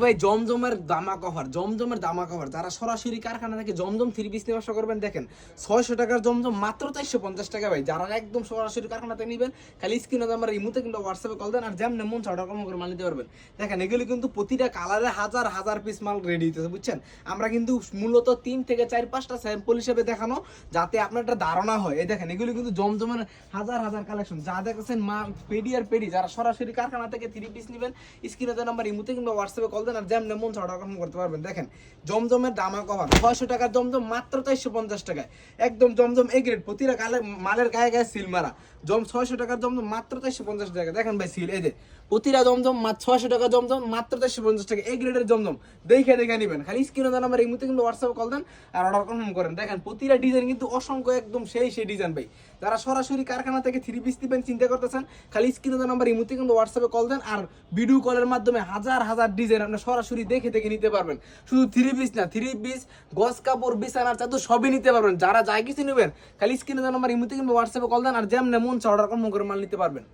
ভাই জমজমের দামাক অফার, জমজমের দামাক অফার। যারা সরাসরি কারখানা থেকে জমজম 3 পিস ব্যবসা করবেন, দেখেন 600 টাকার জমজম মাত্র 450 টাকা ভাই। যারা একদম সরাসরি কারখানা থেকে নেবেন, খালি স্ক্রিনে আমার ইমুতে কিংবা হোয়াটসঅ্যাপে কল দেন, আর যেমন মন অর্ডার করে মাল নিতে পারবেন। দেখেন এগুলি কিন্তু প্রতিটা কালারে হাজার হাজার পিস মাল রেডি হইতেছে, বুঝছেন। আমরা কিন্তু মূলত 3 থেকে 4-5টা স্যাম্পল হিসেবে দেখানো, যাতে আপনার একটা ধারণা হয়। এই দেখেন এগুলি কিন্তু জমজমের হাজার হাজার কালেকশন, যা দেখছেন মা পেডি আর পেডি। যারা সরাসরি কারখানা থেকে 3 পিস নেবেন, স্ক্রিনে নাম্বার ইমুতে কিংবা হোয়াটসঅ্যাপে কল দেন, আর যেমন মন অর্ডার করতে পারবেন। দেখেন জমজমের দামাক অফার, 600 টাকার জমজম মাত্র 450 টাকায়। একদম জমজম এ গ্রেড, প্রতিটা মালের গায়ে গায়ে সিল মারা। 600 টাকার জমজম মাত্র 450 টাকা। দেখেন ভাই সিল, এই যে প্রতিটা জমজম 600 টাকা, জমজম মাত্র 450 টাকা। এই গ্রেডের জমজম দেখে নেবেন। খালি স্ক্রিনে দেন আমার ইমুতে কিন্তু হোয়াটসঅ্যাপে কল দেন আর অর্ডার কনফার্ম করেন। দেখেন প্রতিটা ডিজাইন কিন্তু অসংখ্য, একদম সেই ডিজাইন ভাই। যারা সরাসরি কারখানা থেকে 3 পিস দিবেন চিন্তা করতেছেন, খালি স্ক্রিনে দেন আমার ইমুতে কিন্তু হোয়াটসঅ্যাপে কল দেন, আর ভিডিও কলের মাধ্যমে হাজার হাজার ডিজাইন আপনি সরাসরি দেখে নিতে পারবেন। শুধু 3 পিস না, 3 পিস গস কাপড় বিছানার চাদর সবই নিতে পারবেন। যারা যাই কিছু নেবেন, খালি স্ক্রিনে দেন আমার ইমুতে কিন্তু হোয়াটসঅ্যাপে কল দেন, আর যেমন মন অর্ডার কনফার্ম করে মাল নিতে পারবেন।